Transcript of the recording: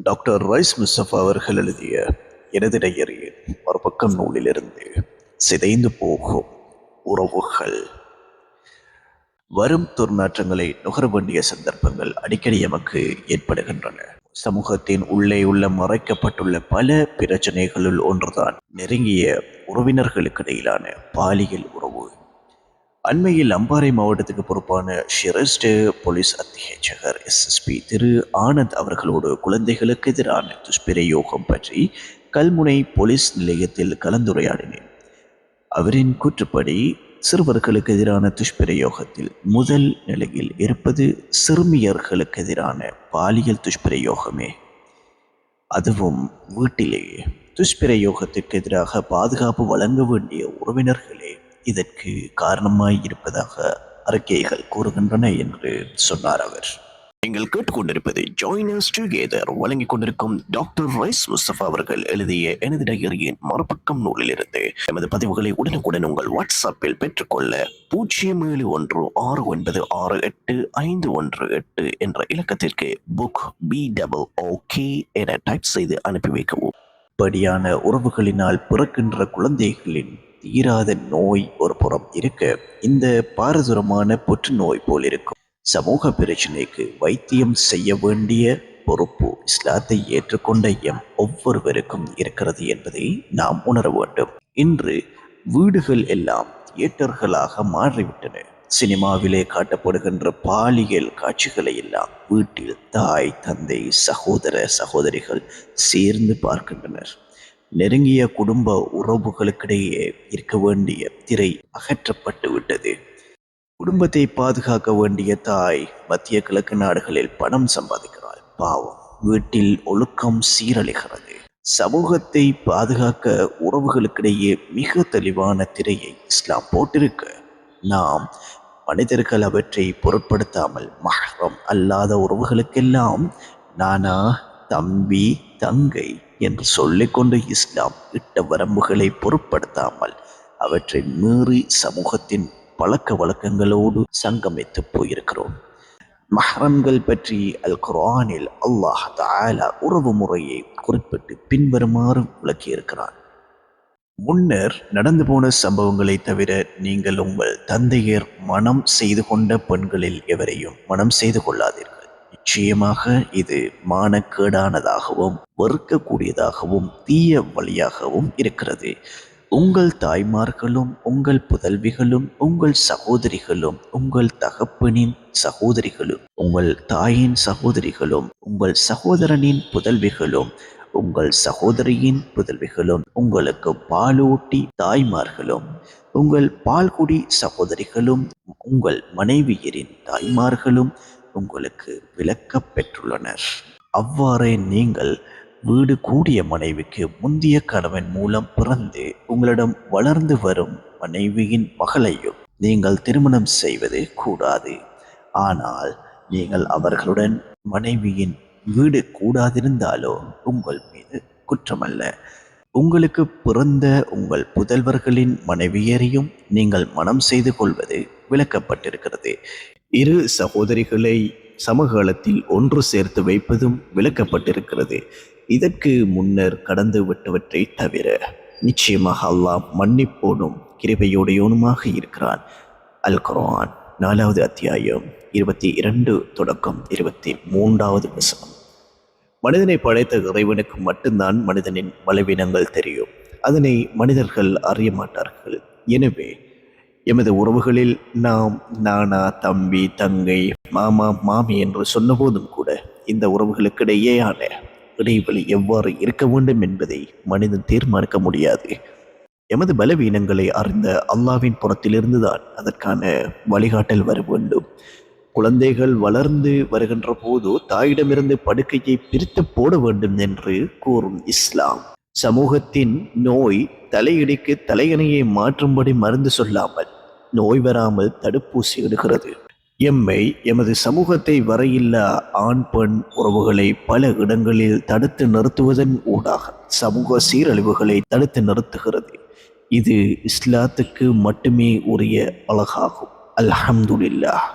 Doctor rice Mustafa அவர்கள் எழுதிய எனது டையரியின் மறுபக்கம் நூலிலிருந்து சிதைந்து போகும் உறவுகள். வரும் துர்நாற்றங்களை நுகர வேண்டிய சந்தர்ப்பங்கள் அடிக்கடி எமக்கு ஏற்படுகின்றன. சமூகத்தின் உள்ளே உள்ள மறைக்கப்பட்டுள்ள பல பிரச்சனைகளுள் ஒன்றுதான் நெருங்கிய உறவினர்களுக்கு இடையிலான பாலியல் உறவு. அண்மையில் அம்பாறை மாவட்டத்துக்கு பொறுப்பான சிரஸ்ட் போலீஸ் அத்தியட்சகர் SSP திரு ஆனந்த் அவர்களோடு குழந்தைகளுக்கு எதிரான துஷ்பிரயோகம் பற்றி கல்முனை போலீஸ் நிலையத்தில் கலந்துரையாடினேன். அவரின் கூற்றுப்படி சிறுவர்களுக்கு எதிரான துஷ்பிரயோகத்தில் முதல் நிலையில் இருப்பது சிறுமியர்களுக்கு எதிரான பாலியல் துஷ்பிரயோகமே. அதுவும் வீட்டிலேயே. துஷ்பிரயோகத்திற்கு எதிராக பாதுகாப்பு வழங்க வேண்டிய உறவினர்களே இதற்கு காரணமாய் இருப்பதாக அறிக்கைகள் கூறுகின்றன என்று சொன்னார் அவர். நீங்கள் கேட்டுக்கொண்டிருப்பது ஜாயினர்ஸ் டுகெதர் வழங்கிக் கொண்டிருக்கும் டாக்டர் ரைஸ் முஸ்தபா அவர்கள் எழுதிய எனது டையரியின் மறுபக்கம் நூலிலிருந்து எமது பதிவுகளை உடனுக்குடன் உங்கள் வாட்ஸ்அப்பில் பெற்றுக்கொள்ள 0719685118 என்ற இலக்கத்திற்கு புக் BOOK என டைப் செய்து அனுப்பி வைக்கவும். படியான உறவுகளினால் பிறக்கின்ற குழந்தைகளின் தீராத நோய் ஒரு புறம் இருக்க, இந்த பாரதூரமான புற்றுநோய் போல் இருக்கும் சமூக பிரச்சனைக்கு வைத்தியம் செய்ய வேண்டிய பொறுப்பு இஸ்லாத்தை ஏற்றுக்கொண்ட எம் ஒவ்வொருவருக்கும் இருக்கிறது என்பதை நாம் உணர வேண்டும். இன்று வீடுகள் எல்லாம் தியேட்டர்களாக மாறிவிட்டன. சினிமாவிலே காட்டப்படுகின்ற பாலியல் காட்சிகளை எல்லாம் வீட்டில் தாய், தந்தை, சகோதர சகோதரிகள் சேர்ந்து பார்க்கின்றனர். நெருங்கிய குடும்ப உறவுகளுக்கிடையே இருக்க வேண்டிய திரை அகற்றப்பட்டு விட்டது. குடும்பத்தை பாதுகாக்க வேண்டிய தாய் மத்திய கிழக்கு நாடுகளில் பணம் சம்பாதிக்கிறாள். பாவம், வீட்டில் ஒழுக்கம் சீரழிகிறது. சமூகத்தை பாதுகாக்க உறவுகளுக்கிடையே மிக தெளிவான திரையை இஸ்லாம் போட்டிருக்க, நாம் மனிதர்கள் அவற்றை பொருட்படுத்தாமல் மஹ்ரம் அல்லாத உறவுகளுக்கெல்லாம் நானா, தம்பி, தங்கை என்று சொல்லிக்கொண்டு இஸ்லாம் இட்ட வரம்புகளை பொருட்படுத்தாமல் அவற்றை மீறி சமூகத்தின் பழக்க வழக்கங்களோடு சங்கமித்து போயிருக்கிறோம். மஹ்ரம்கள் பற்றி அல் குர்ஆனில் அல்லாஹ் தஆலா உறவு முறையை குறிப்பிட்டு பின்வருமாறு விளக்கியிருக்கிறான். முன்னர் நடந்து போன சம்பவங்களை தவிர நீங்கள் உங்கள் தந்தையர் மனம் செய்து கொண்ட பெண்களில் எவரையும் மனம் செய்து கொள்ளாதீர்கள். நிச்சயமாக இது மானக்கேடானதாகவும் வெறுக்கக்கூடியதாகவும் தீய வழியாகவும் இருக்கிறது. உங்கள் தாய்மார்களும் உங்கள் புதல்விகளும் உங்கள் சகோதரிகளும் உங்கள் தகப்பனின் சகோதரிகளும் உங்கள் தாயின் சகோதரிகளும் உங்கள் சகோதரனின் புதல்விகளும் உங்கள் சகோதரியின் புதல்விகளும் உங்களுக்கு பாலூட்டி தாய்மார்களும் உங்கள் பால்குடி சகோதரிகளும் உங்கள் மனைவியரின் தாய்மார்களும் உங்களுக்கு விலக்கப் பெற்றுள்ளனர். அவ்வாறே நீங்கள் வீடு கூடிய மனைவிக்கு முந்திய கணவன் மூலம் பிறந்து உங்களிடம் வளர்ந்து வரும் மனைவியின் மகளையும் நீங்கள் திருமணம் செய்வது கூடாது. ஆனால் நீங்கள் அவர்களுடன் மனைவியின் வீடு கூடாதிருந்தாலோ உங்கள் மீது குற்றமல்ல. உங்களுக்கு பிறந்த உங்கள் புதல்வர்களின் மனைவியரையும் நீங்கள் மனம் செய்து கொள்வது விளக்கப்பட்டிருக்கிறது. இரு சகோதரிகளை சமகாலத்தில் ஒன்று சேர்த்து வைப்பதும் விளக்கப்பட்டிருக்கிறது. இதற்கு முன்னர் கடந்து விட்டவற்றை தவிர நிச்சயமாக அல்லாஹ் மன்னிப்போனும் கிருபையுடையோனுமாக இருக்கிறான். அல் குர்ஆன் 4வது அத்தியாயம் 22 தொடக்கம் 23வது வசனம். மனிதனை படைத்த இறைவனுக்கு மட்டும்தான் மனிதனின் பலவீனங்கள் தெரியும். அதனை மனிதர்கள் அறிய மாட்டார்கள். எனவே எமது உறவுகளில் நாம் நானா, தம்பி, தங்கை, மாமா, மாமி என்று சொன்னபோதும் கூட இந்த உறவுகளுக்கிடையேயான இடைவெளி எவ்வாறு இருக்க வேண்டும் என்பதை மனிதன் தீர்மானிக்க முடியாது. எமது பலவீனங்களை அறிந்த அல்லாவின் புறத்திலிருந்துதான் அதற்கான வழிகாட்டல் வர வேண்டும். குழந்தைகள் வளர்ந்து வருகின்ற போது தாயிடமிருந்து படுக்கையை பிரித்து போட வேண்டும் என்று கூறும் இஸ்லாம், சமூகத்தின் நோய் தலையிடிக்கு தலையணையை மாற்றும்படி மருந்து சொல்லாமல் நோய் வராமல் தடுப்பூசி இடுகிறது. எமது சமூகத்தை வரையில்லா ஆண் பெண் உறவுகளை பல இடங்களில் தடுத்து நிறுத்துவதன் ஊடாக சமூக சீரழிவுகளை தடுத்து நிறுத்துகிறது. இது இஸ்லாத்துக்கு மட்டுமே உரிய அழகாகும். அல்ஹம்துலில்லாஹ்.